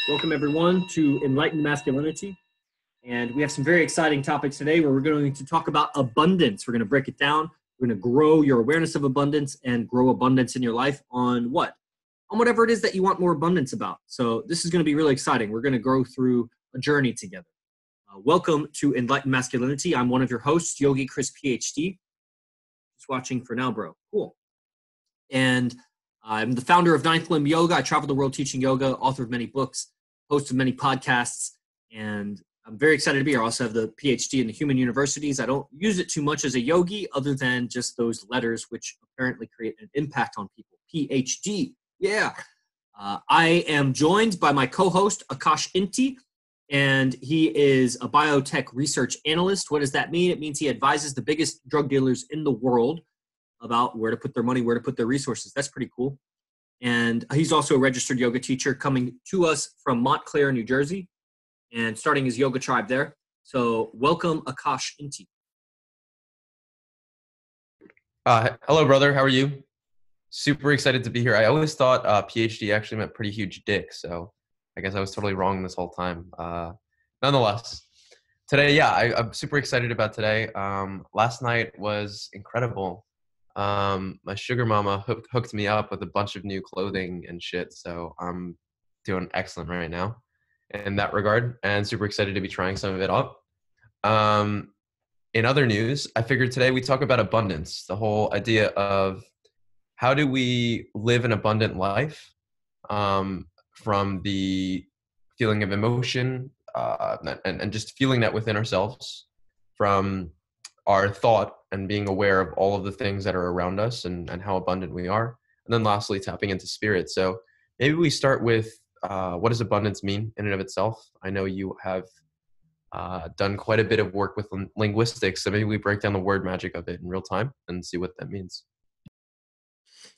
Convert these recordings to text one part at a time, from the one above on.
Welcome everyone to Enlightened Masculinity. And we have some very exciting topics today where we're going to talk about abundance. We're going to break it down. We're going to grow your awareness of abundance and grow abundance in your life on what? On whatever it is that you want more abundance about. So this is going to be really exciting. We're going to go through a journey together. Welcome to Enlightened Masculinity. I'm one of your hosts, Yogi Chris, PhD. Just watching for now, bro. Cool. And I'm the founder of Ninth Limb Yoga. I travel the world teaching yoga, author of many books, host of many podcasts, and I'm very excited to be here. I also have the PhD in the human universities. I don't use it too much as a yogi other than just those letters, which apparently create an impact on people. PhD, yeah. I am joined by my co-host, Akash Inti, and he is a biotech research analyst. What does that mean? It means he advises the biggest drug dealers in the world about where to put their money, where to put their resources. That's pretty cool. And he's also a registered yoga teacher coming to us from Montclair, New Jersey, and starting his yoga tribe there. So welcome, Akash Inti. Hello, brother. How are you? Super excited to be here. I always thought PhD actually meant pretty huge dick, so I guess I was totally wrong this whole time. Nonetheless, today, I'm super excited about today. Last night was incredible. My sugar mama hooked me up with a bunch of new clothing and shit, so I'm doing excellent right now in that regard, and super excited to be trying some of it up. In other news, I figured today we talk about abundance, the whole idea of how do we live an abundant life, from the feeling of emotion and just feeling that within ourselves, from our thought and being aware of all of the things that are around us and how abundant we are. And then lastly, tapping into spirit. So maybe we start with what does abundance mean in and of itself? I know you have done quite a bit of work with linguistics, so maybe we break down the word magic of it in real time and see what that means.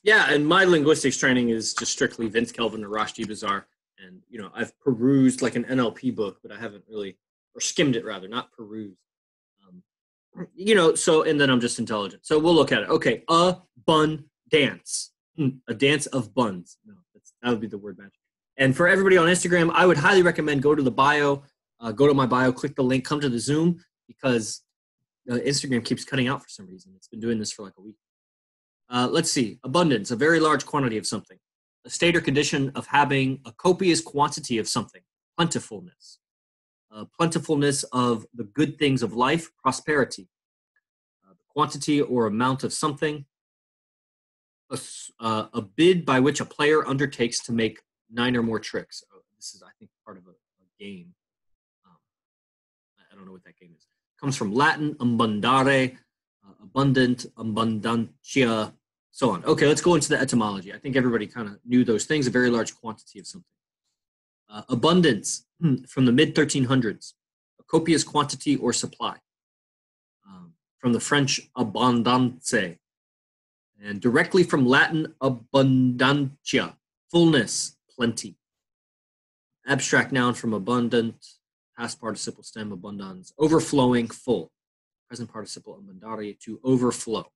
Yeah, and my linguistics training is just strictly Vince Kelvin or Rashdi Bazaar. And, I've perused like an NLP book, but I haven't really, or skimmed it rather, not perused. So, and then I'm just intelligent. So we'll look at it. Okay, dance. A dance of buns. No, that would be the word magic. And for everybody on Instagram, I would highly recommend go to the bio, go to my bio, click the link, come to the Zoom, because Instagram keeps cutting out for some reason. It's been doing this for like a week. Let's see. Abundance, a very large quantity of something. A state or condition of having a copious quantity of something. Plentifulness. Plentifulness of the good things of life, prosperity. The quantity or amount of something. A bid by which a player undertakes to make 9 or more tricks. This is, I think, part of a game. I don't know what that game is. It comes from Latin, abundare, abundant, abundantia, so on. Okay, let's go into the etymology. I think everybody kind of knew those things, a very large quantity of something. Abundance, from the mid-1300s, a copious quantity or supply. From the French, abondance, and directly from Latin, abundantia, fullness, plenty. Abstract noun from abundant, past participle stem, abundance, overflowing, full. Present participle, abundare, to overflow.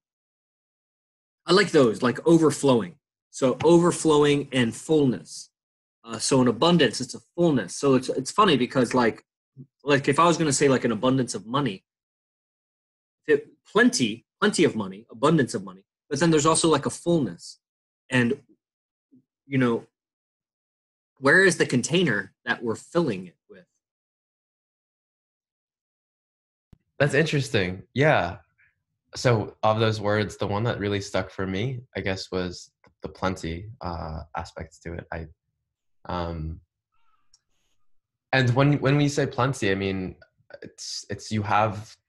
I like those, like overflowing. So overflowing and fullness. So in abundance, it's a fullness. So it's funny because like if I was going to say like an abundance of money, plenty of money, abundance of money, but then there's also like a fullness. And, where is the container that we're filling it with? That's interesting. Yeah. So of those words, the one that really stuck for me, I guess, was the plenty aspects to it. And when we say plenty, I mean, it's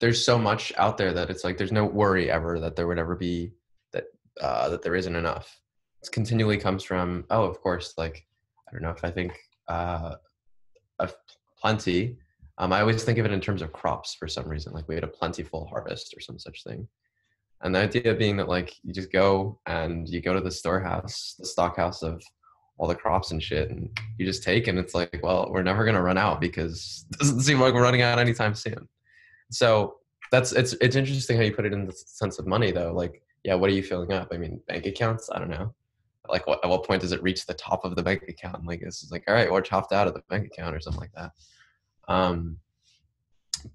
there's so much out there that it's like there's no worry ever that there would ever be that there isn't enough. It continually comes from, of course, like, I don't know if I think of plenty. I always think of it in terms of crops for some reason, like we had a plentiful harvest or some such thing. And the idea being that like you just go and you go to the storehouse, the stockhouse of all the crops and shit, and you just take, and it's like, well, we're never going to run out because it doesn't seem like we're running out anytime soon. So it's interesting how you put it in the sense of money though. Like, yeah, what are you filling up? I mean, bank accounts, I don't know. like at what point does it reach the top of the bank account? Like it's like, all right, we're chopped out of the bank account or something like that.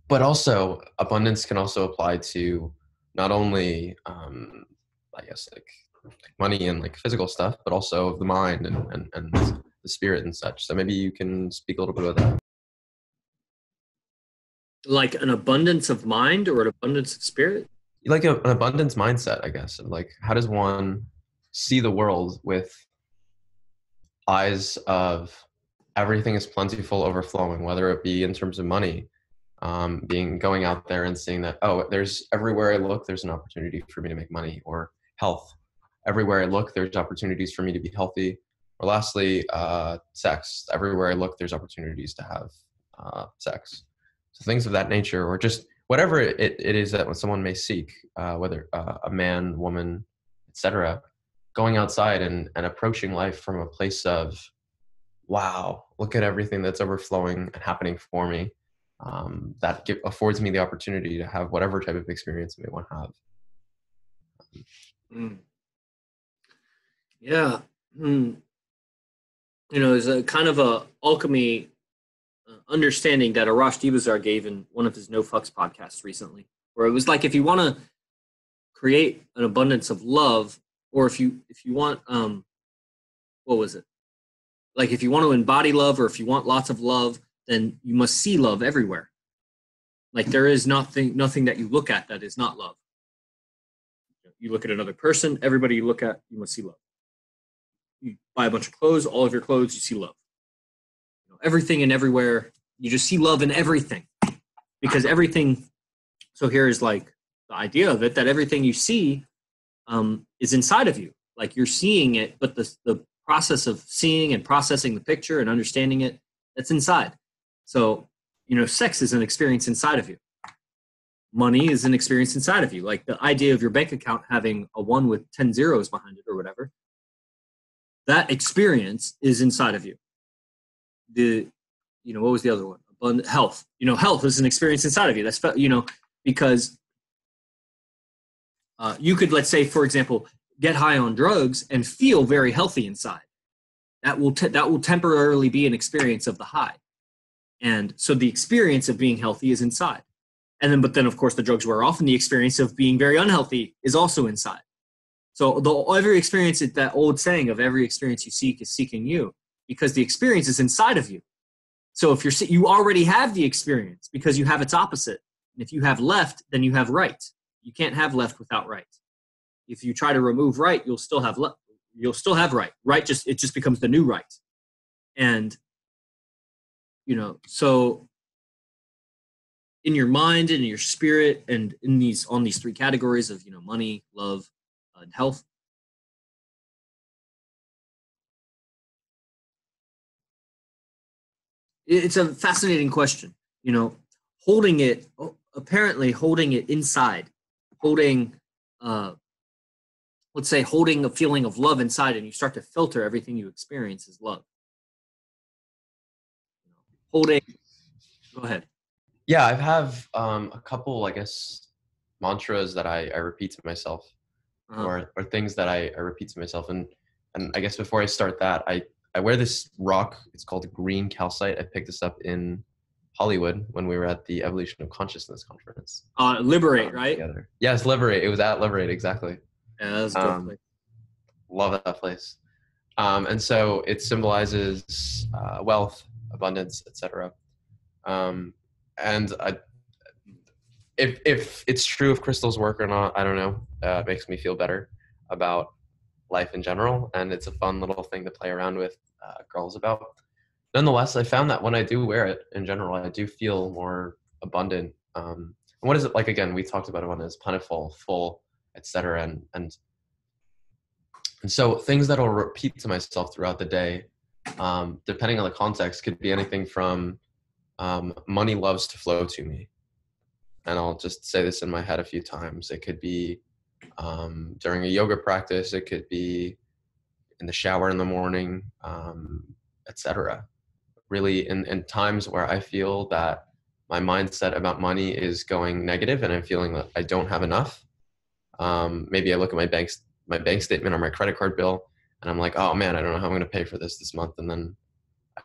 But also abundance can also apply to not only I guess like money and like physical stuff, but also the mind and the spirit and such. So maybe you can speak a little bit about that. Like an abundance of mind or an abundance of spirit? Like an abundance mindset, I guess. Like how does one see the world with eyes of everything is plentiful, overflowing, whether it be in terms of money, going out there and seeing that, oh, there's everywhere I look, there's an opportunity for me to make money, or health. Everywhere I look, there's opportunities for me to be healthy. Or lastly, sex. Everywhere I look, there's opportunities to have sex. So things of that nature, or just whatever it is that someone may seek, whether a man, woman, etc., going outside and approaching life from a place of, wow, look at everything that's overflowing and happening for me. That affords me the opportunity to have whatever type of experience I may want to have. Yeah. There's a kind of a alchemy understanding that Arash Divazar gave in one of his No Fucks podcasts recently, where it was like, if you want to create an abundance of love, or if you want, what was it? Like if you want to embody love, or if you want lots of love, then you must see love everywhere. Like there is nothing that you look at that is not love. You look at another person, everybody you look at, you must see love. You buy a bunch of clothes, all of your clothes, you see love. Everything and everywhere, you just see love in everything. Because everything, so here is like the idea of it, that everything you see is inside of you. Like you're seeing it, but the process of seeing and processing the picture and understanding it, that's inside. So, sex is an experience inside of you. Money is an experience inside of you. Like the idea of your bank account having a 1 with 10 zeros behind it or whatever, that experience is inside of you. What was the other one? Health. Health is an experience inside of you. That's, because you could, let's say, for example, get high on drugs and feel very healthy inside. That will temporarily be an experience of the high. And so the experience of being healthy is inside. But then of course the drugs wear off, and the experience of being very unhealthy is also inside. So every experience, that old saying of every experience you seek is seeking you, because the experience is inside of you. So if you already have the experience, because you have its opposite. And if you have left, then you have right. You can't have left without right. If you try to remove right, you'll still have left. You'll still have right. Right it just becomes the new right. And so in your mind and in your spirit, and on these 3 categories of money, love, and health, it's a fascinating question. Holding it inside, holding let's say holding a feeling of love inside, and you start to filter everything you experience as love. Holding, go ahead. Yeah, I have a couple, I guess, mantras that I repeat to myself, or things that I repeat to myself. And I guess before I start that, I wear this rock. It's called green calcite. I picked this up in Hollywood when we were at the Evolution of Consciousness conference. Liberate, right? Together. Yes, Liberate. It was at Liberate, exactly. Yeah, that was a good place. Love that place. And so it symbolizes wealth, abundance, etc. And if it's true if crystals work or not, I don't know. It makes me feel better about life in general, and it's a fun little thing to play around with girls about. Nonetheless, I found that when I do wear it in general, I do feel more abundant. And what is it like? Again, we talked about one as plentiful, full, etc. And so things that I'll repeat to myself throughout the day, depending on the context, could be anything from money loves to flow to me. And I'll just say this in my head a few times. It could be during a yoga practice. It could be in the shower in the morning, etc. Really in times where I feel that my mindset about money is going negative and I'm feeling that I don't have enough. Maybe I look at my bank statement or my credit card bill and I'm like, oh man, I don't know how I'm going to pay for this month. And then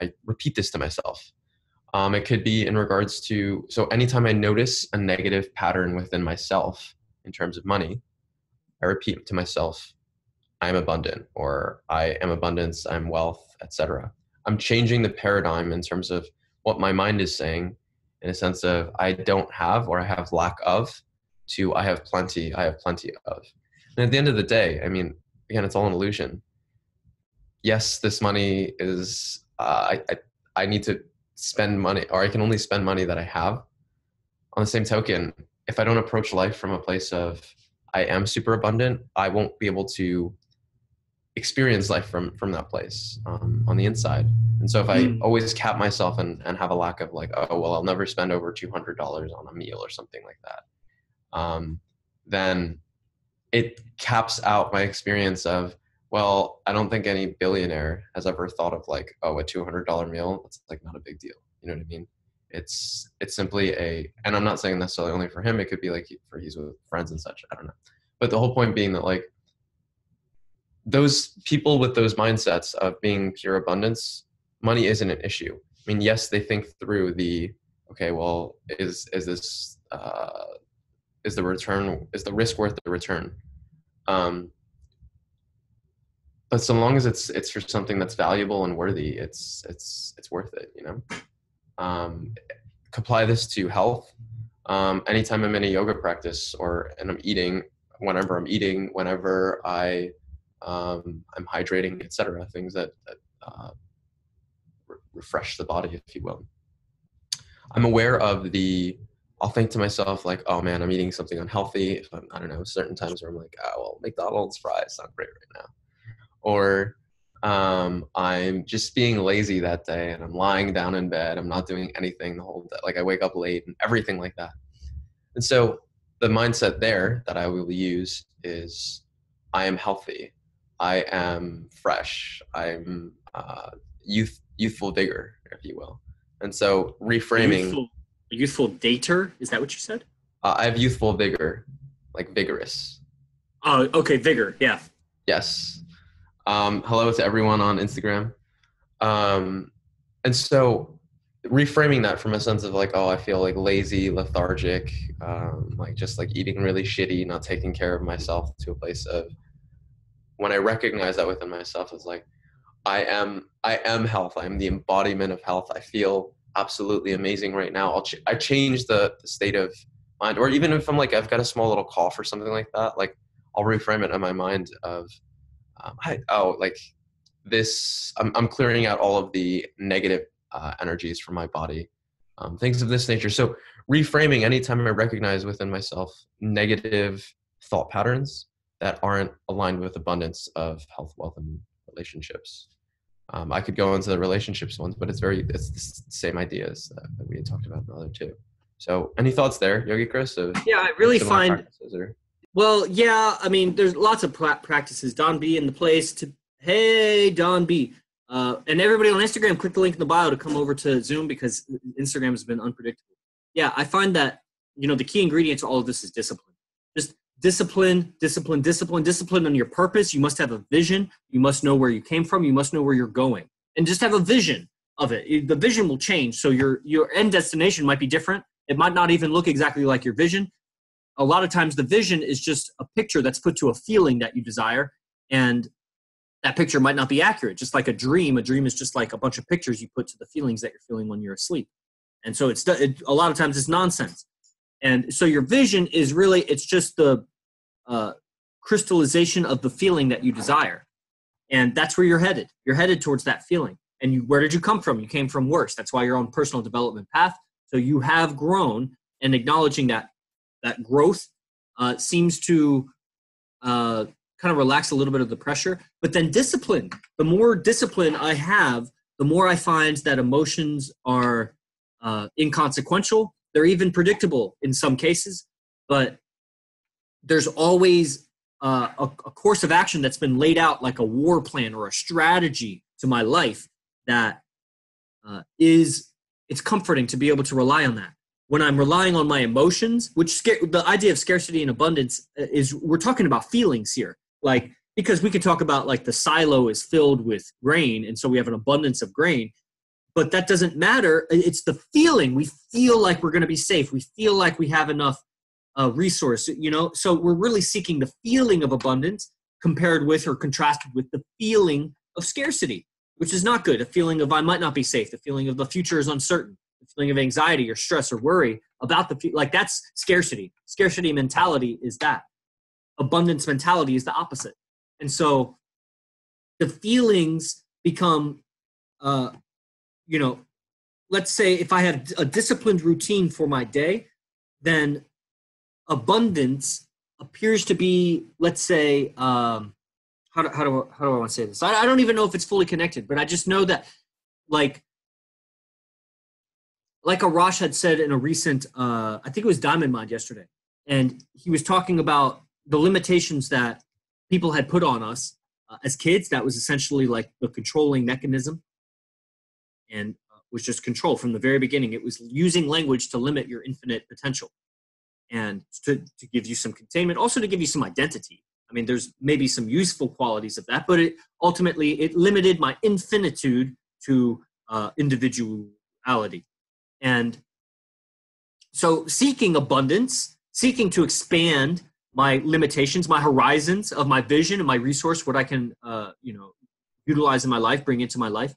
I repeat this to myself. It could be in regards to, so anytime I notice a negative pattern within myself in terms of money, I repeat to myself, I'm abundant, or I am abundance, I'm wealth, etc. I'm changing the paradigm in terms of what my mind is saying, in a sense of I don't have, or I have lack of, to I have plenty of. And at the end of the day, I mean, again, it's all an illusion. Yes, this money is, I need to spend money, or I can only spend money that I have. On the same token, if I don't approach life from a place of I am super abundant, I won't be able to experience life from that place on the inside. And so if I always cap myself and have a lack of like, oh, well, I'll never spend over $200 on a meal or something like that, then it caps out my experience of, well, I don't think any billionaire has ever thought of like, oh, a $200 meal, it's like not a big deal. You know what I mean? It's simply and I'm not saying necessarily only for him, it could be like he's with friends and such, I don't know. But the whole point being that like, those people with those mindsets of being pure abundance, money isn't an issue. I mean, yes, they think through okay, well, is this, is the risk worth the return? But so long as it's for something that's valuable and worthy, it's worth it, you know? Apply this to health. Anytime I'm in a yoga practice and I'm eating, whenever I'm hydrating, etc., things that refresh the body, if you will. I'm aware of I'll think to myself like, oh man, I'm eating something unhealthy. If I don't know, certain times where I'm like, oh, well, McDonald's fries sound great right now. Or I'm just being lazy that day and I'm lying down in bed. I'm not doing anything the whole day. Like I wake up late and everything like that. And so the mindset there that I will use is I am healthy. I am fresh. I'm youthful vigor, if you will. And so reframing. Youthful dater? Is that what you said? I have youthful vigor, like vigorous. Oh, okay, vigor. Yeah. Yes. Hello to everyone on Instagram. And so reframing that from a sense of like, oh, I feel like lazy, lethargic, like just like eating really shitty, not taking care of myself, to a place of when I recognize that within myself, is like, I am health. I'm the embodiment of health. I feel absolutely amazing right now. I change the state of mind, or even if I'm like, I've got a small little cough or something like that, like I'll reframe it in my mind of, I'm clearing out all of the negative energies from my body, things of this nature. So reframing, anytime I recognize within myself negative thought patterns that aren't aligned with abundance of health, wealth, and relationships. I could go into the relationships ones, but it's the same ideas that we had talked about in the other two. So any thoughts there, Yogi Chris? Yeah, I really find, well, yeah, I mean, there's lots of practices. Don B in the place hey, Don B. And everybody on Instagram, click the link in the bio to come over to Zoom, because Instagram has been unpredictable. Yeah, I find that, the key ingredient to all of this is discipline. Just discipline on your purpose. You must have a vision. You must know where you came from. You must know where you're going. And just have a vision of it. The vision will change. So your end destination might be different. It might not even look exactly like your vision. A lot of times the vision is just a picture that's put to a feeling that you desire. And that picture might not be accurate. Just like a dream is just like a bunch of pictures you put to the feelings that you're feeling when you're asleep. And so a lot of times it's nonsense. And so your vision is really, it's just the crystallization of the feeling that you desire. And that's where you're headed. You're headed towards that feeling. And where did you come from? You came from worse. That's why you're on personal development path. So you have grown, and acknowledging that growth seems to kind of relax a little bit of the pressure. But then discipline. The more discipline I have, the more I find that emotions are inconsequential. They're even predictable in some cases, but there's always a course of action that's been laid out like a war plan or a strategy to my life that it's comforting to be able to rely on that. When I'm relying on my emotions, the idea of scarcity and abundance is, we're talking about feelings here. Like because we could talk about like the silo is filled with grain, and so we have an abundance of grain, but that doesn't matter. It's the feeling. We feel like we're going to be safe. We feel like we have enough resource, so we're really seeking the feeling of abundance compared with or contrasted with the feeling of scarcity, which is not good. A feeling of I might not be safe, the feeling of the future is uncertain, the feeling of anxiety or stress or worry about like that's scarcity. Scarcity mentality is that. Abundance mentality is the opposite. And so the feelings become, let's say if I have a disciplined routine for my day, then abundance appears to be, let's say, how do I want to say this? I don't even know if it's fully connected, but I just know that like Arash had said in a recent, I think it was Diamond Mind yesterday, and he was talking about the limitations that people had put on us as kids. That was essentially like the controlling mechanism, and was just control from the very beginning. It was using language to limit your infinite potential and to give you some containment, also to give you some identity. I mean, there's maybe some useful qualities of that, but ultimately it limited my infinitude to individuality. And so seeking abundance, seeking to expand my limitations, my horizons of my vision and my resource, what I can, utilize in my life, bring into my life,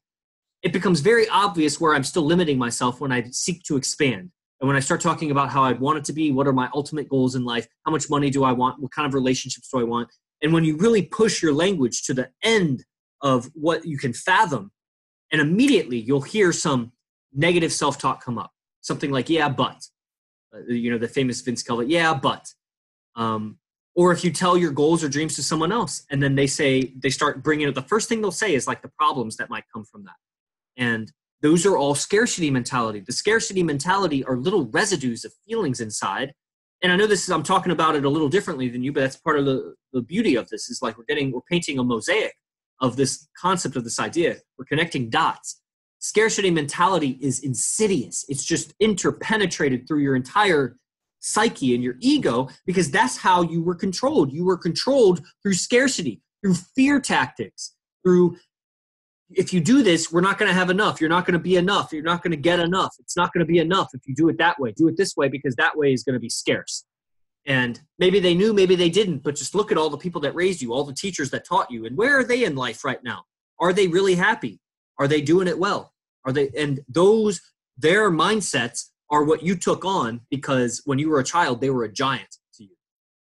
it becomes very obvious where I'm still limiting myself when I seek to expand. And when I start talking about how I'd want it to be, what are my ultimate goals in life, how much money do I want, what kind of relationships do I want, and when you really push your language to the end of what you can fathom, and immediately you'll hear some negative self-talk come up. Something like, yeah, but. The famous Vince Kelly, yeah, but. Or if you tell your goals or dreams to someone else, and then they start bringing it, the first thing they'll say is like the problems that might come from that. And those are all scarcity mentality. The scarcity mentality are little residues of feelings inside. And I know I'm talking about it a little differently than you, but that's part of the beauty of this is like we're painting a mosaic of this concept of this idea. We're connecting dots. Scarcity mentality is insidious. It's just interpenetrated through your entire psyche and your ego, because that's how you were controlled. You were controlled through scarcity, through fear tactics, through if you do this, we're not going to have enough. You're not going to be enough. You're not going to get enough. It's not going to be enough if you do it that way. Do it this way because that way is going to be scarce. And maybe they knew, maybe they didn't, but just look at all the people that raised you, all the teachers that taught you, and where are they in life right now? Are they really happy? Are they doing it well? And their mindsets are what you took on because when you were a child, they were a giant to you.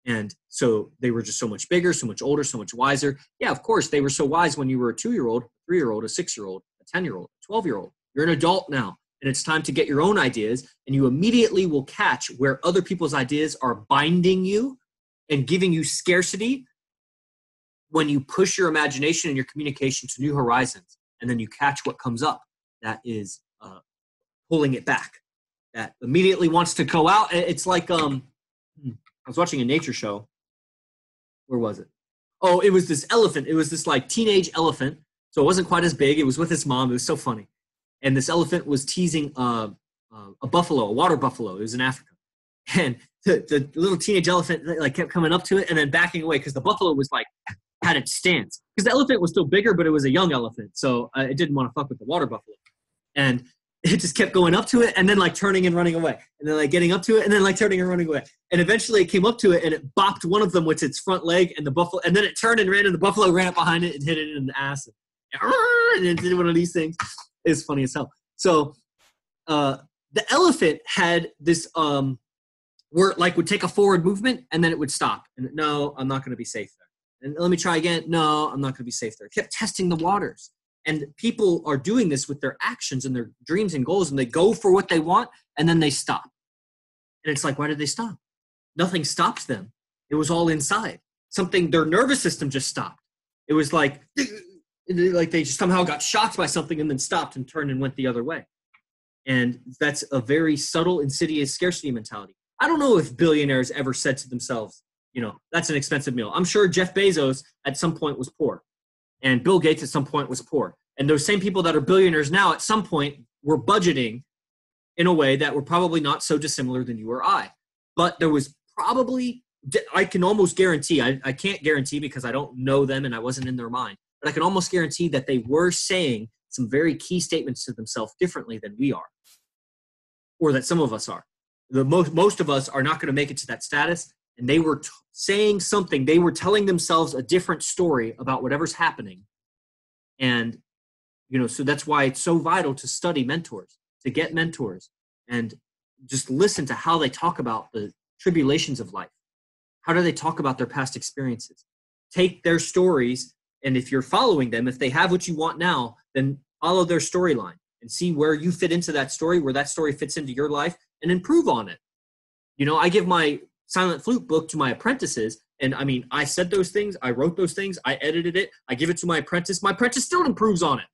And so they were just so much bigger, so much older, so much wiser. Yeah, of course, they were so wise when you were a 2-year-old, 3-year-old, a 6-year-old, a 10-year-old, a 12-year-old. You're an adult now, and it's time to get your own ideas, and you immediately will catch where other people's ideas are binding you and giving you scarcity when you push your imagination and your communication to new horizons, and then you catch what comes up that is pulling it back, that immediately wants to go out. It's like I was watching a nature show. Where was it? Oh, it was this elephant. It was this like teenage elephant. So it wasn't quite as big. It was with his mom. It was so funny. And this elephant was teasing a buffalo, a water buffalo. It was in Africa. And the little teenage elephant like kept coming up to it and then backing away because the buffalo was like had its stance. Because the elephant was still bigger, but it was a young elephant. So it didn't want to fuck with the water buffalo. And it just kept going up to it and then like turning and running away. And then like getting up to it and then like turning and running away. And eventually it came up to it and it bopped one of them with its front leg and the buffalo. And then it turned and ran and the buffalo ran up behind it and hit it in the ass. And it did one of these things. It's funny as hell. So the elephant had this where it like would take a forward movement and then it would stop. And no, I'm not going to be safe there. And let me try again. No, I'm not going to be safe there. It kept testing the waters. And people are doing this with their actions and their dreams and goals, and they go for what they want, and then they stop. And it's like, why did they stop? Nothing stops them. It was all inside. Their nervous system just stopped. It was like they just somehow got shocked by something and then stopped and turned and went the other way. And that's a very subtle, insidious scarcity mentality. I don't know if billionaires ever said to themselves, that's an expensive meal. I'm sure Jeff Bezos at some point was poor. And Bill Gates at some point was poor. And those same people that are billionaires now at some point were budgeting in a way that were probably not so dissimilar than you or I. But there was probably I can almost guarantee, I can't guarantee because I don't know them and I wasn't in their mind, but I can almost guarantee that they were saying some very key statements to themselves differently than we are, or that some of us are. Most of us are not going to make it to that status, and they were saying something. They were telling themselves a different story about whatever's happening. And, so that's why it's so vital to study mentors, to get mentors, and just listen to how they talk about the tribulations of life. How do they talk about their past experiences? Take their stories, and if you're following them, if they have what you want now, then follow their storyline and see where you fit into that story, where that story fits into your life, and improve on it. I give my silent flute book to my apprentices, and I said those things, I wrote those things, I edited it, I give it to my apprentice still improves on it.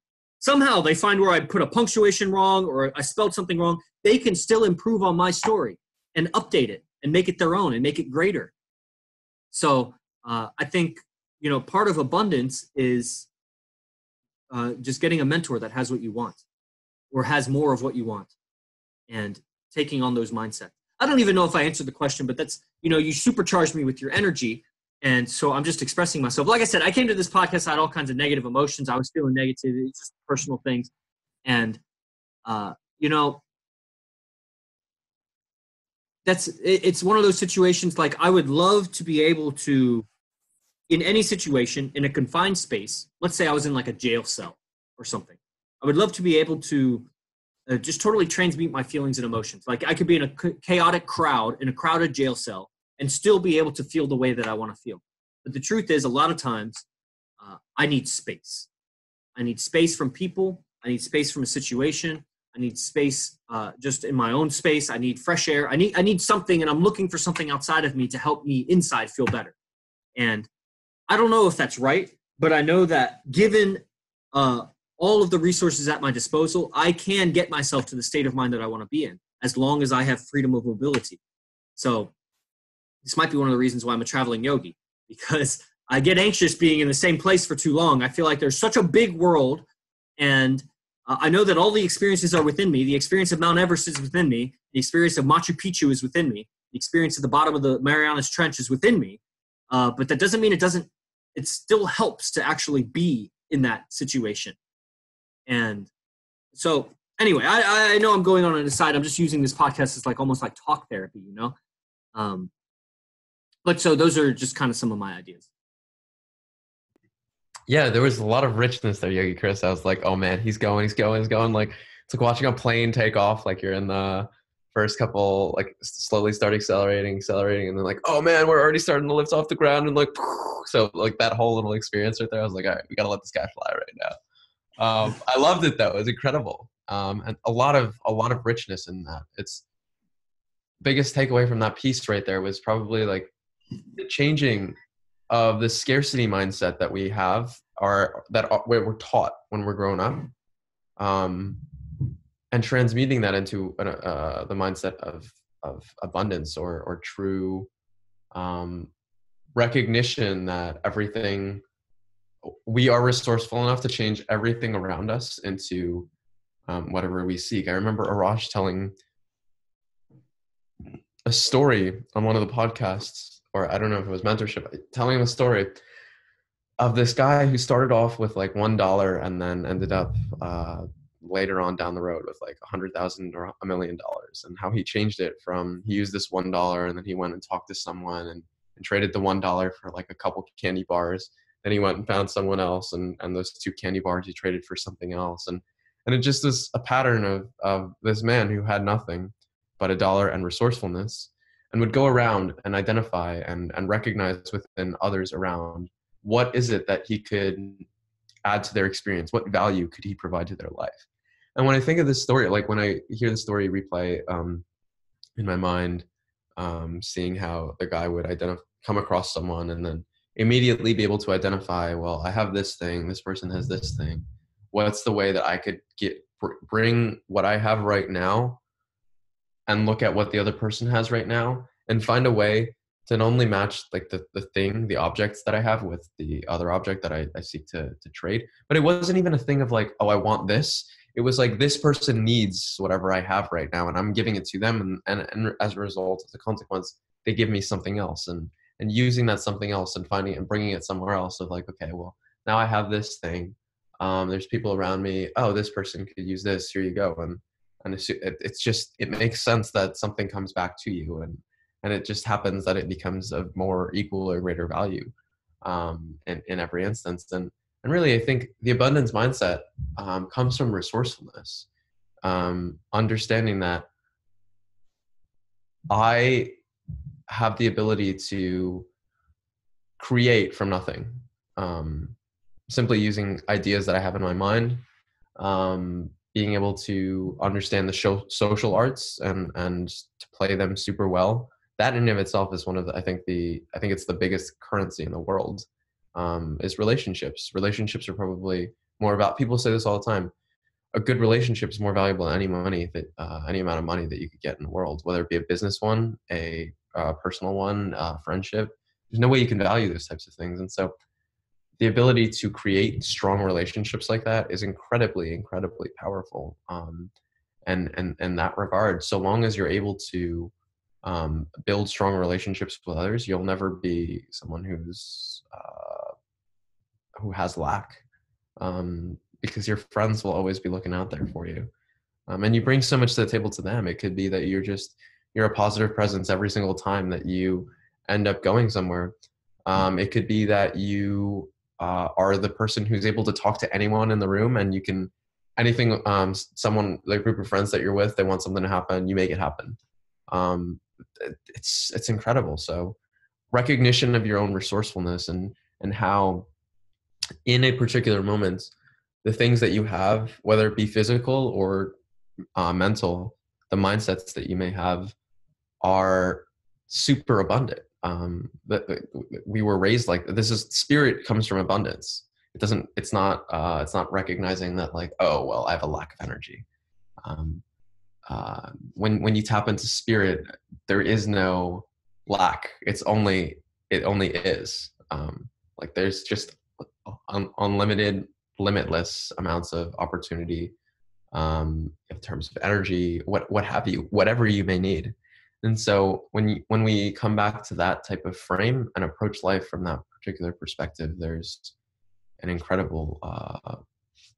Somehow they find where I put a punctuation wrong or I spelled something wrong. They can still improve on my story and update it and make it their own and make it greater. So I think, part of abundance is just getting a mentor that has what you want or has more of what you want and taking on those mindsets. I don't even know if I answered the question, but that's, you supercharged me with your energy. And so I'm just expressing myself. Like I said, I came to this podcast, I had all kinds of negative emotions. I was feeling negative. It's just personal things. And, it's one of those situations. Like, I would love to be able to, in any situation, in a confined space, let's say I was in like a jail cell or something, I would love to be able to just totally transmute my feelings and emotions. Like, I could be in a chaotic crowd, in a crowded jail cell, and still be able to feel the way that I want to feel. But the truth is, a lot of times, I need space. I need space from people. I need space from a situation. I need space just in my own space. I need fresh air. I need something, and I'm looking for something outside of me to help me inside feel better. And I don't know if that's right, but I know that given all of the resources at my disposal, I can get myself to the state of mind that I want to be in, as long as I have freedom of mobility. So this might be one of the reasons why I'm a traveling yogi, because I get anxious being in the same place for too long. I feel like there's such a big world, and I know that all the experiences are within me. The experience of Mount Everest is within me. The experience of Machu Picchu is within me. The experience at the bottom of the Marianas Trench is within me. But that doesn't mean it still helps to actually be in that situation. And so anyway, I know I'm going on an aside. I'm just using this podcast as almost like talk therapy, But so those are just kind of some of my ideas. Yeah, there was a lot of richness there, Yogi Chris. I was like, oh man, he's going. Like, it's like watching a plane take off. Like, you're in the first couple, like, slowly start accelerating, and then like, oh man, we're already starting to lift off the ground, and like, so like that whole little experience right there. I was like, all right, we gotta let this guy fly right now. I loved it though; it was incredible, and a lot of richness in that. It's biggest takeaway from that piece right there was probably like the changing of the scarcity mindset that we have, or that we're taught when we're growing up, and transmuting that into the mindset of abundance or true recognition that we are resourceful enough to change everything around us into whatever we seek. I remember Arash telling a story on one of the podcasts, or I don't know if it was mentorship, telling him a story of this guy who started off with like $1 and then ended up later on down the road with like $100,000 or $1 million, and how he changed it from, he used this $1 and then he went and talked to someone and traded the $1 for like a couple candy bars. Then he went and found someone else, and those 2 candy bars he traded for something else. And it just was a pattern of this man who had nothing but $1 and resourcefulness, and would go around and identify and recognize within others around, what is it that he could add to their experience? What value could he provide to their life? And when I think of this story, like when I hear the story replay in my mind, seeing how the guy would come across someone and then immediately be able to identify, well, I have this thing, this person has this thing. What's the way that I could bring what I have right now and look at what the other person has right now, and find a way to not only match like the objects that I have with the other object that I seek to trade, but it wasn't even a thing of like, oh, I want this. It was like, this person needs whatever I have right now, and I'm giving it to them. And as a result, as a consequence, they give me something else. And and using that something else and finding it and bringing it somewhere else of like, okay, well, now I have this thing. There's people around me. Oh, this person could use this. Here you go. And it's just, it makes sense that something comes back to you, and it just happens that it becomes of more equal or greater value in every instance. And really, I think the abundance mindset comes from resourcefulness, understanding that I have the ability to create from nothing, simply using ideas that I have in my mind, being able to understand the social arts and to play them super well. That in and of itself is one of the, I think it's the biggest currency in the world, is relationships. Relationships are probably more about, people say this all the time, a good relationship is more valuable than any money that, any amount of money that you could get in the world, whether it be a business one, a personal one, friendship. There's no way you can value those types of things. And so the ability to create strong relationships like that is incredibly, incredibly powerful. And in that regard, so long as you're able to build strong relationships with others, you'll never be someone who has lack, because your friends will always be looking out there for you. And you bring so much to the table to them. It could be that you're a positive presence every single time that you end up going somewhere. It could be that you are the person who's able to talk to anyone in the room, and you can, anything, someone, the group of friends that you're with, they want something to happen, you make it happen. It's incredible. So recognition of your own resourcefulness and how in a particular moment, the things that you have, whether it be physical or mental, the mindsets that you may have are super abundant. We were raised like this. Is spirit comes from abundance. It's not recognizing that like, oh, well, I have a lack of energy. When you tap into spirit, there is no lack. It only is. Like there's just unlimited, limitless amounts of opportunity, in terms of energy, what have you, whatever you may need. And so when we come back to that type of frame and approach life from that particular perspective, there's an incredible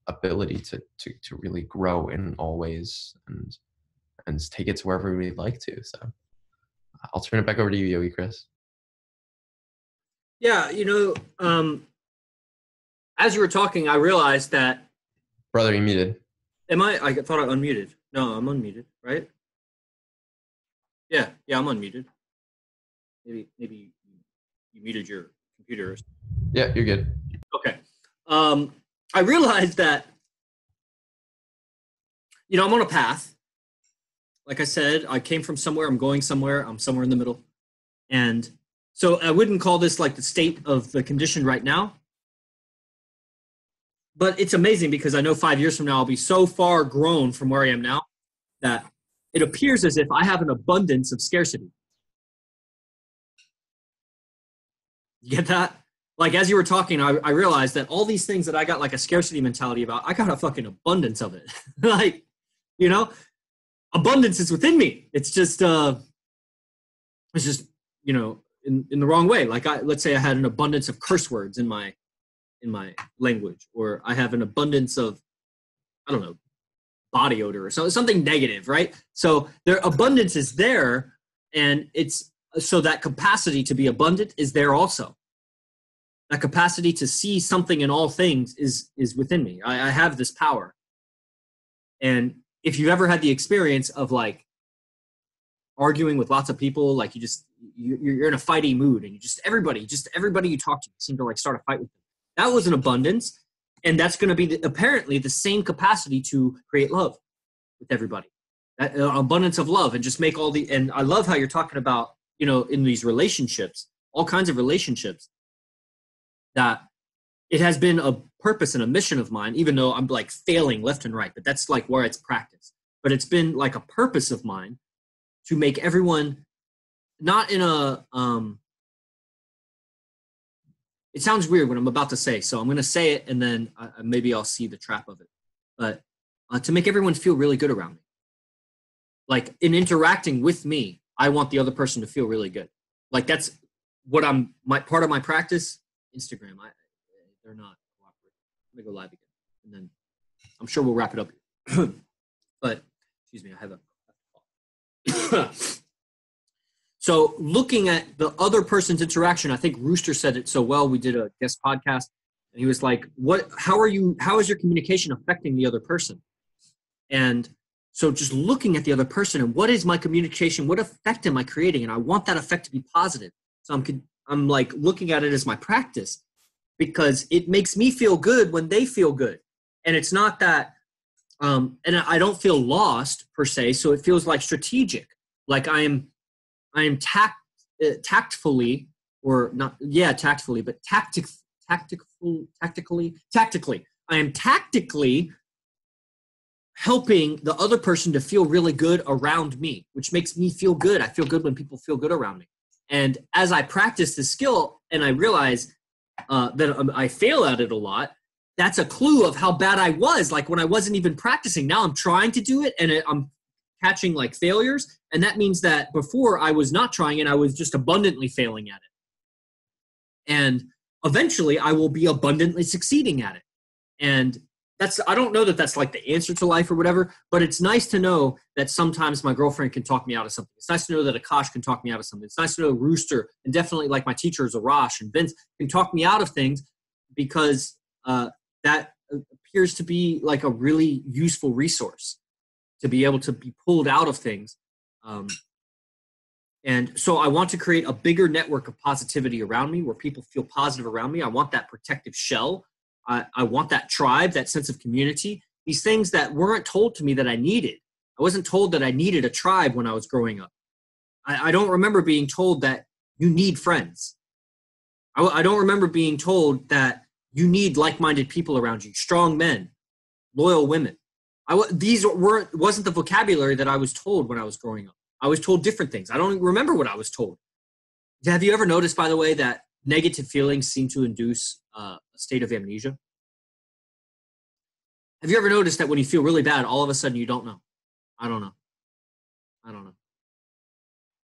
ability to really grow in all ways and take it to wherever we'd like to. So I'll turn it back over to you, Yogi Chris. Yeah, as you were talking, I realized that. Brother, you muted. Am I? I thought I unmuted. No, I'm unmuted, right? Yeah, I'm unmuted. Maybe you muted your computer. Yeah, you're good. Okay. I realized that, I'm on a path. Like I said, I came from somewhere, I'm going somewhere, I'm somewhere in the middle. And so I wouldn't call this like the state of the condition right now. But it's amazing because I know 5 years from now, I'll be so far grown from where I am now that it appears as if I have an abundance of scarcity. You get that? Like, as you were talking, I realized that all these things that I got like a scarcity mentality about, I got a fucking abundance of it. Like, abundance is within me. It's just, in the wrong way. Like, let's say I had an abundance of curse words in my language, or I have an abundance of, I don't know, body odor or something negative, right? So their abundance is there, and so that capacity to be abundant is there also. That capacity to see something in all things is within me. I have this power. And if you've ever had the experience of like arguing with lots of people, like you're in a fighty mood, and everybody you talk to seem to like start a fight with them. That was an abundance, and that's going to be apparently the same capacity to create love with everybody. That abundance of love, and just make and I love how you're talking about, in these relationships, all kinds of relationships, that it has been a purpose and a mission of mine, even though I'm like failing left and right, but that's like where it's practiced. But it's been like a purpose of mine to make everyone not in a, it sounds weird what I'm about to say, so I'm going to say it, and then maybe I'll see the trap of it. But to make everyone feel really good around me. Like, in interacting with me, I want the other person to feel really good. Like, that's part of my practice, Instagram. They're not cooperative. Let me go live again, and then I'm sure we'll wrap it up. But excuse me, I have a. So looking at the other person's interaction, I think Rooster said it so well. We did a guest podcast, and he was like, how is your communication affecting the other person? And so just looking at the other person and what is my communication? What effect am I creating? And I want that effect to be positive. So I'm like looking at it as my practice, because it makes me feel good when they feel good. And it's not that, and I don't feel lost per se. So it feels like strategic, like I am tactfully, or not, yeah, tactfully, but tactically, I am tactically helping the other person to feel really good around me, which makes me feel good. I feel good when people feel good around me. And as I practice this skill and I realize that I fail at it a lot, that's a clue of how bad I was. Like when I wasn't even practicing, now I'm trying to do it and I'm catching like failures. And that means that before I was not trying and I was just abundantly failing at it. And eventually I will be abundantly succeeding at it. And I don't know that that's like the answer to life or whatever, but it's nice to know that sometimes my girlfriend can talk me out of something. It's nice to know that Akash can talk me out of something. It's nice to know Rooster, and definitely like my teachers, Arash and Vince, can talk me out of things, because that appears to be like a really useful resource to be able to be pulled out of things. And so I want to create a bigger network of positivity around me where people feel positive around me. I want that protective shell. I want that tribe, that sense of community, these things that weren't told to me that I needed. I wasn't told that I needed a tribe when I was growing up. I don't remember being told that you need friends. I don't remember being told that you need like-minded people around you, strong men, loyal women. Wasn't the vocabulary that I was told when I was growing up. I was told different things. I don't remember what I was told. Have you ever noticed, by the way, that negative feelings seem to induce a state of amnesia? Have you ever noticed that when you feel really bad, all of a sudden you don't know? I don't know.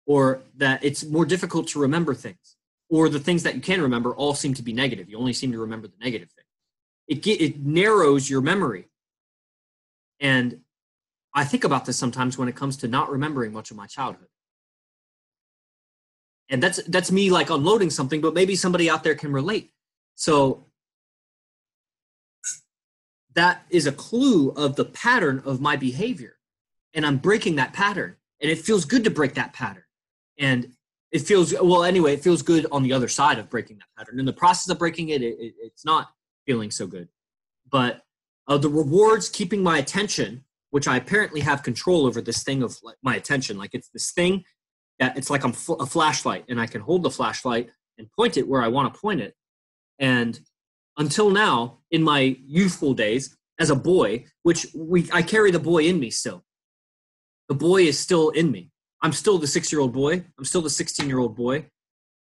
Or that it's more difficult to remember things. Or the things that you can remember all seem to be negative. You only seem to remember the negative thing. It narrows your memory. And I think about this sometimes when it comes to not remembering much of my childhood. And that's me like unloading something, but maybe somebody out there can relate. So that is a clue of the pattern of my behavior. And I'm breaking that pattern. And it feels good to break that pattern. And it feels good on the other side of breaking that pattern. In the process of breaking it, it's not feeling so good. But the rewards, keeping my attention, which I apparently have control over this thing of like my attention. Like it's this thing that it's like I'm a flashlight, and I can hold the flashlight and point it where I want to point it. And until now, in my youthful days as a boy, I carry the boy in me still. The boy is still in me. I'm still the 6-year-old boy. I'm still the 16-year-old boy.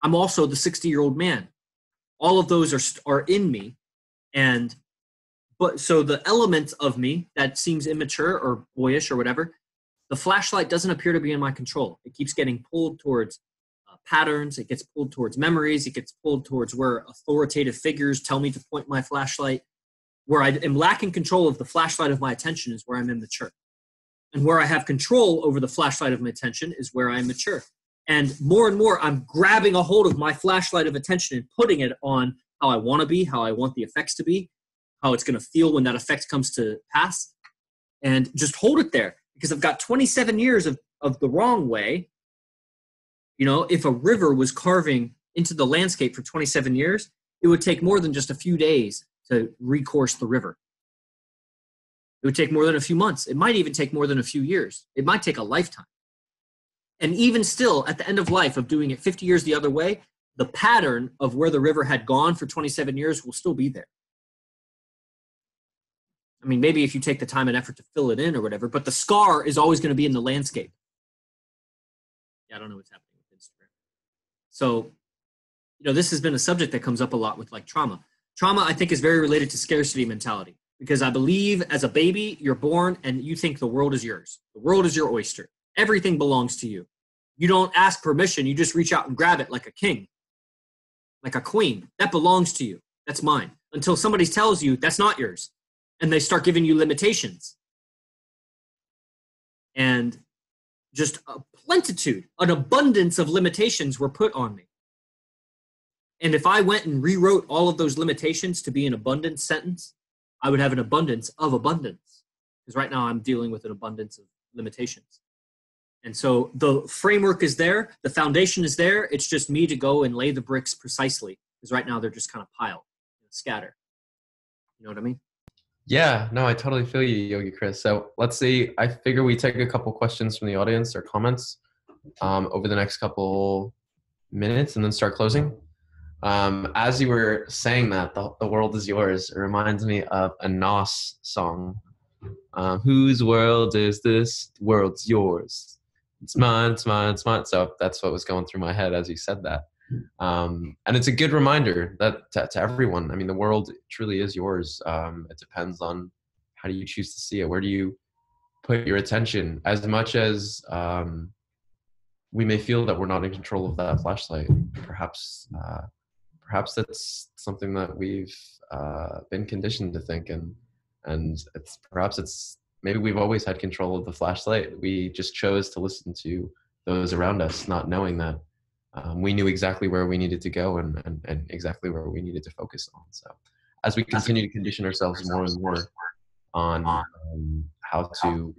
I'm also the 60-year-old man. All of those are in me. But so the element of me that seems immature or boyish or whatever, the flashlight doesn't appear to be in my control. It keeps getting pulled towards patterns. It gets pulled towards memories. It gets pulled towards where authoritative figures tell me to point my flashlight. Where I am lacking control of the flashlight of my attention is where I'm immature. And where I have control over the flashlight of my attention is where I am mature. And more, I'm grabbing a hold of my flashlight of attention and putting it on how I want to be, how I want the effects to be, how it's going to feel when that effect comes to pass, and just hold it there. Because I've got 27 years of the wrong way. You know, if a river was carving into the landscape for 27 years, it would take more than just a few days to recourse the river. It would take more than a few months. It might even take more than a few years. It might take a lifetime. And even still, at the end of life of doing it 50 years the other way, the pattern of where the river had gone for 27 years will still be there. I mean, maybe if you take the time and effort to fill it in or whatever, but the scar is always going to be in the landscape. Yeah, I don't know what's happening with Instagram. So, you know, this has been a subject that comes up a lot with like trauma. Trauma, I think, is very related to scarcity mentality. Because I believe as a baby, you're born and you think the world is yours. The world is your oyster. Everything belongs to you. You don't ask permission. You just reach out and grab it like a king. like a queen. That belongs to you. That's mine. Until somebody tells you that's not yours. And they start giving you limitations. And just a plentitude, an abundance of limitations were put on me. And if I went and rewrote all of those limitations to be an abundance sentence, I would have an abundance of abundance. Because right now I'm dealing with an abundance of limitations. And so the framework is there, the foundation is there. It's just me to go and lay the bricks precisely. Because right now they're just kind of piled, scatter. You know what I mean? Yeah, no, I totally feel you, Yogi Chris. So let's see, I figure we take a couple questions from the audience or comments over the next couple minutes and then start closing. As you were saying that, the world is yours, it reminds me of a Nas song. Whose world is this? The world's yours. It's mine, it's mine, it's mine. So that's what was going through my head as you said that. And it's a good reminder that to everyone, I mean, the world truly is yours. It depends on how do you choose to see it? Where do you put your attention? As much as we may feel that we're not in control of that flashlight, perhaps that's something that we've been conditioned to think, and it's maybe we've always had control of the flashlight. We just chose to listen to those around us, not knowing that we knew exactly where we needed to go and exactly where we needed to focus on. So as we continue to condition ourselves more and more on how to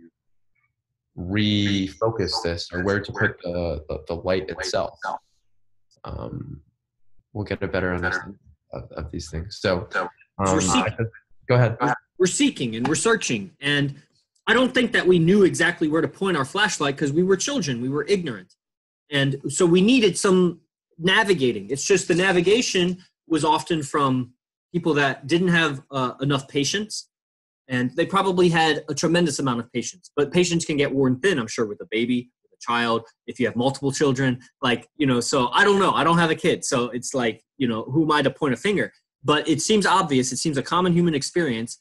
refocus this or where to put the light itself, we'll get a better understanding of these things. So go ahead. We're seeking and we're searching. And I don't think that we knew exactly where to point our flashlight because we were children. We were ignorant. And so we needed some navigating. It's just the navigation was often from people that didn't have enough patience. And they probably had a tremendous amount of patience. But patience can get worn thin, I'm sure, with a baby, with a child, if you have multiple children. So I don't know. I don't have a kid. So it's like, who am I to point a finger? But it seems obvious. It seems a common human experience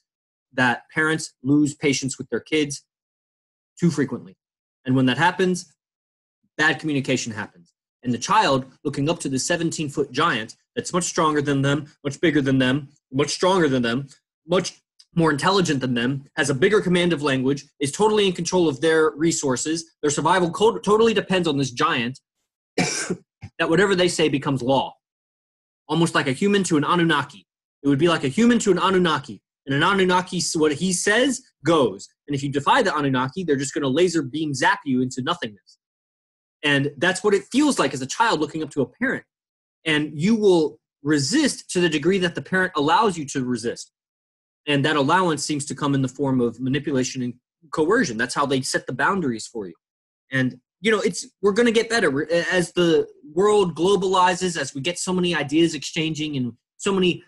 that parents lose patience with their kids too frequently. And when that happens, bad communication happens. And the child looking up to the 17-foot giant that's much stronger than them, much bigger than them, much stronger than them, much more intelligent than them, has a bigger command of language, is totally in control of their resources. Their survival totally depends on this giant, that whatever they say becomes law. Almost like a human to an Anunnaki. It would be like a human to an Anunnaki. And an Anunnaki, what he says, goes. And if you defy the Anunnaki, they're just going to laser beam zap you into nothingness. And that's what it feels like as a child looking up to a parent. And you will resist to the degree that the parent allows you to resist. And that allowance seems to come in the form of manipulation and coercion. That's how they set the boundaries for you. And, we're going to get better. As the world globalizes, as we get so many ideas exchanging and so many,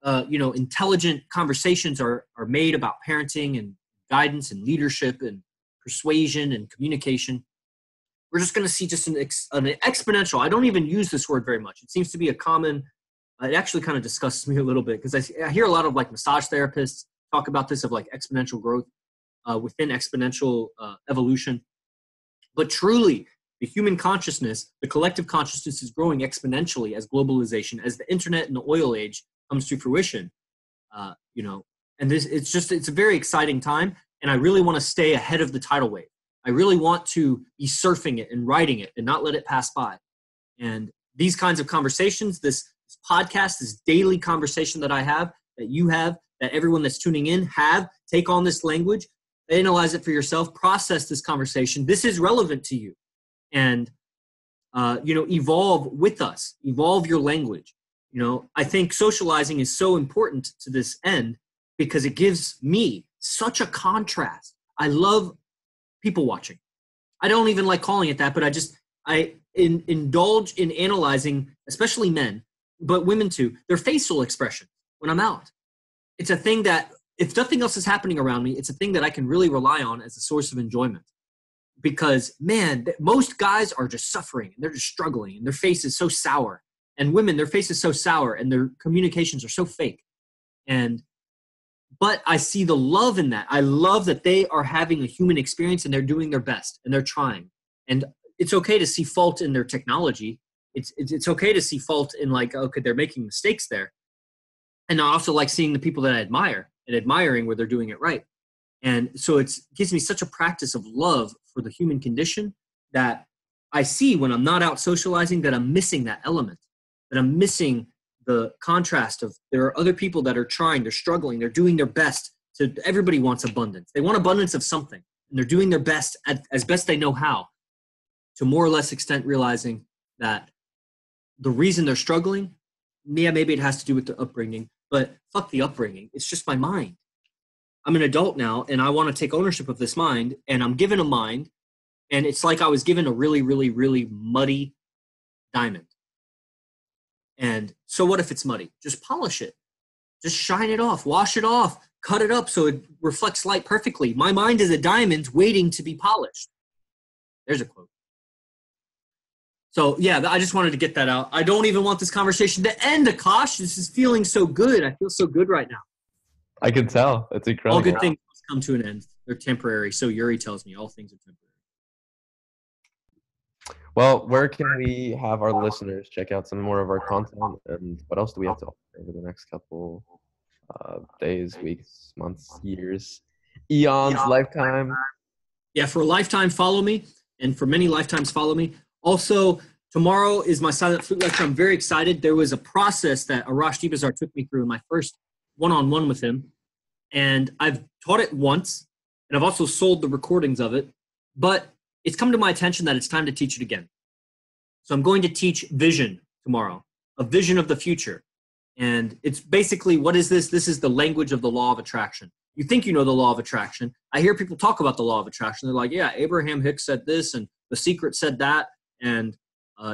intelligent conversations are made about parenting and guidance and leadership and persuasion and communication, we're just going to see just an exponential. I don't even use this word very much. It seems to be a common, it actually kind of disgusts me a little bit because I hear a lot of massage therapists talk about this of exponential growth within exponential evolution. But truly, the human consciousness, the collective consciousness is growing exponentially as globalization, as the internet and the oil age comes to fruition. And it's a very exciting time. And I really want to stay ahead of the tidal wave. I really want to be surfing it and riding it and not let it pass by. And these kinds of conversations, this podcast, this daily conversation that I have, that you have, that everyone that's tuning in take on this language, analyze it for yourself, process this conversation. This is relevant to you. And, evolve with us, evolve your language. I think socializing is so important to this end because it gives me such a contrast. I love people watching. I don't even like calling it that, but I indulge in analyzing, especially men, but women too, their facial expressions when I'm out. It's a thing that, if nothing else is happening around me, it's a thing that I can really rely on as a source of enjoyment. Because, man, most guys are just suffering, and they're just struggling, and their face is so sour. And women, their face is so sour, and their communications are so fake. But I see the love in that. I love that they are having a human experience, and they're doing their best, and they're trying. And it's okay to see fault in their technology. it's okay to see fault in like, okay, they're making mistakes there. And I also like seeing the people that I admire and admiring where they're doing it right. And so it gives me such a practice of love for the human condition that I see when I'm not out socializing that I'm missing that element, that I'm missing the contrast of there are other people that are trying, they're struggling, they're doing their best. Everybody wants abundance. They want abundance of something, and they're doing their best as best they know how, to more or less extent realizing that the reason they're struggling, yeah, maybe it has to do with their upbringing, but fuck the upbringing. It's just my mind. I'm an adult now, and I want to take ownership of this mind, and I'm given a mind, and it's like I was given a really, really, really muddy diamond. And so what if it's muddy? Just polish it. Just shine it off, wash it off, cut it up so it reflects light perfectly. My mind is a diamond waiting to be polished. There's a quote. So yeah, I just wanted to get that out. I don't even want this conversation to end, Akash. This is feeling so good. I feel so good right now. I can tell. It's incredible. All good things must come to an end. They're temporary. So Yuri tells me all things are temporary. Well, where can we have our listeners check out some more of our content, and what else do we have to offer over the next couple days, weeks, months, years, eons, lifetime? Yeah, for a lifetime, follow me, and for many lifetimes, follow me. Also, tomorrow is my silent flute lecture. I'm very excited. There was a process that Arash Dibazar took me through in my first one-on-one with him, and I've taught it once, and I've also sold the recordings of it, but it's come to my attention that it's time to teach it again. So I'm going to teach vision tomorrow, a vision of the future. And it's basically, what is this? This is the language of the law of attraction. You think you know the law of attraction. I hear people talk about the law of attraction. They're like, yeah, Abraham Hicks said this, and The Secret said that, and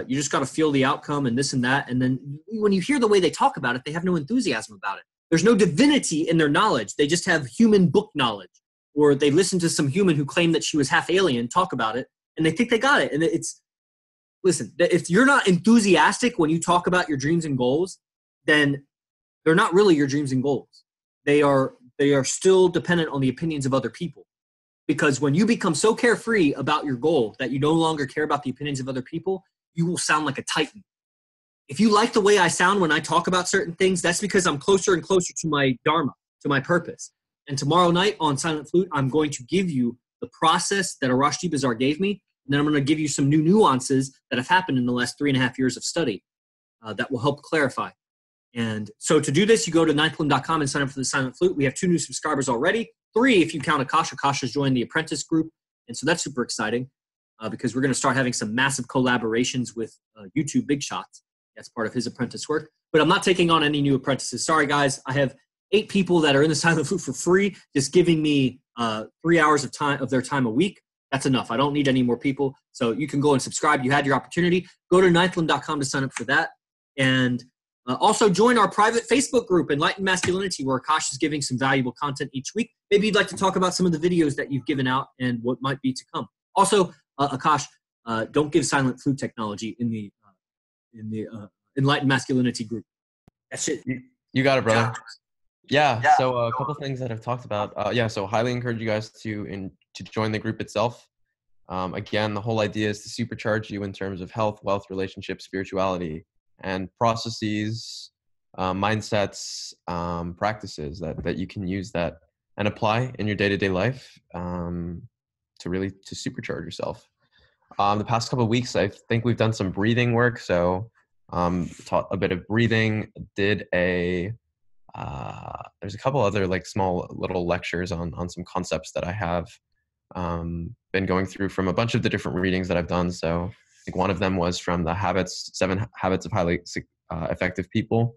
you just got to feel the outcome and this and that. And then when you hear the way they talk about it, they have no enthusiasm about it. There's no divinity in their knowledge. They just have human book knowledge. Or they listen to some human who claimed that she was half alien talk about it, and they think they got it. And listen, if you're not enthusiastic when you talk about your dreams and goals, then they're not really your dreams and goals. They are still dependent on the opinions of other people. Because when you become so carefree about your goal that you no longer care about the opinions of other people, you will sound like a titan. If you like the way I sound when I talk about certain things, that's because I'm closer and closer to my dharma, to my purpose. And tomorrow night on Silent Flute, I'm going to give you the process that Arash Dibazar gave me, and then I'm going to give you some new nuances that have happened in the last 3.5 years of study that will help clarify. And so to do this, you go to ninthland.com and sign up for the Silent Flute. We have 2 new subscribers already. 3 if you count Akash. Akash has joined the apprentice group, and so that's super exciting because we're going to start having some massive collaborations with YouTube Big Shots. That's part of his apprentice work. But I'm not taking on any new apprentices. Sorry, guys. I have 8 people that are in the Silent Flute for free, just giving me 3 hours of their time a week. That's enough. I don't need any more people. So you can go and subscribe. You had your opportunity. Go to ninthland.com to sign up for that. And also join our private Facebook group, Enlightened Masculinity, where Akash is giving some valuable content each week. Maybe you'd like to talk about some of the videos that you've given out and what might be to come. Also, Akash, don't give Silent Flute technology in the Enlightened Masculinity group. That's it. You got it, brother. Yeah. So a couple things that I've talked about. So highly encourage you guys to join the group itself. Again, the whole idea is to supercharge you in terms of health, wealth, relationships, spirituality, and processes, mindsets, practices that you can use that and apply in your day-to-day life to supercharge yourself. The past couple of weeks, I think we've done some breathing work. So taught a bit of breathing, did there's a couple other like small little lectures on some concepts that I have been going through from a bunch of the different readings that I've done. So I think one of them was from the 7 Habits of Highly Effective People.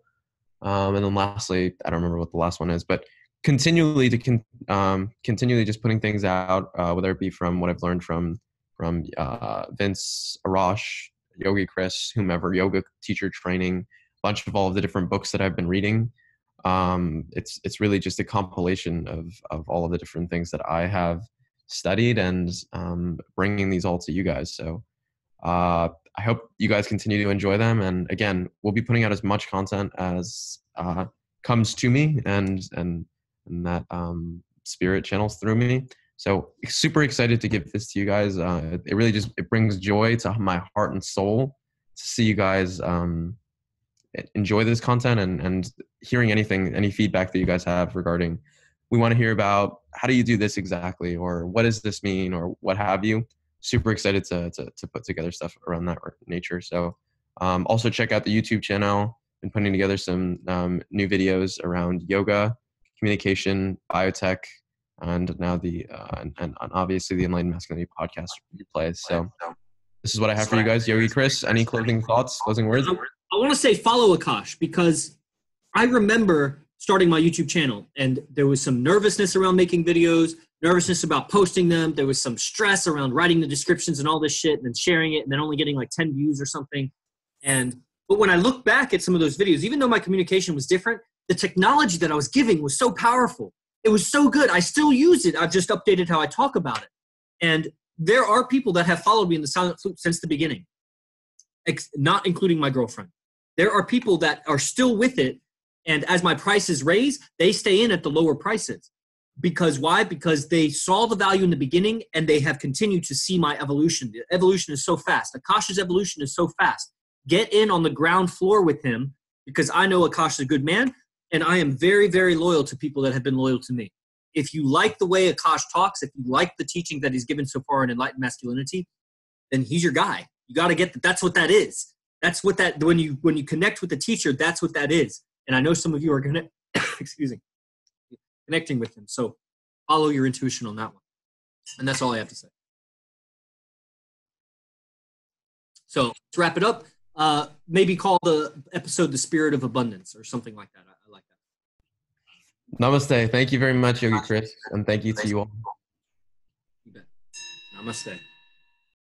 And then lastly, I don't remember what the last one is, but continually just putting things out, whether it be from what I've learned from Vince, Arash, Yogi Chris, whomever, yoga teacher training, a bunch of all of the different books that I've been reading. It's really just a compilation of all of the different things that I have studied and bringing these all to you guys. So I hope you guys continue to enjoy them. And again, we'll be putting out as much content as comes to me and that spirit channels through me. So super excited to give this to you guys. It really it brings joy to my heart and soul see you guys enjoy this content and hearing any feedback that you guys have regarding. We want to hear about how do you do this exactly, or what does this mean, or what have you. Super excited to put together stuff around that nature. So also check out the YouTube channel. Been putting together some new videos around yoga, communication, biotech, and now and obviously the Enlightened Masculinity podcast replays. So this is what I have for you guys. Yogi Chris, any closing thoughts, closing words? I want to say follow Akash, because I remember starting my YouTube channel and there was some nervousness around making videos, nervousness about posting them. There was some stress around writing the descriptions and all this shit and then sharing it and then only getting like 10 views or something. But when I look back at some of those videos, even though my communication was different, the technology that I was giving was so powerful. It was so good. I still use it. I've just updated how I talk about it. And there are people that have followed me in the Silent Flute since the beginning, not including my girlfriend. There are people that are still with it. And as my prices raise, they stay in at the lower prices. Because why? Because they saw the value in the beginning and they have continued to see my evolution. The evolution is so fast. Akash's evolution is so fast. Get in on the ground floor with him, because I know Akash is a good man and I am very, very loyal to people that have been loyal to me. If you like the way Akash talks, if you like the teaching that he's given so far in Enlightened Masculinity, then he's your guy. You got to get that. That's what that is. That's what that, when you connect with the teacher, that's what that is. And I know some of you are connecting with him. So follow your intuition on that one. And that's all I have to say. So let's wrap it up. Maybe call the episode The Spirit of Abundance or something like that. I like that. Namaste. Thank you very much, Yogi Chris. And thank you to you all. You bet. Namaste.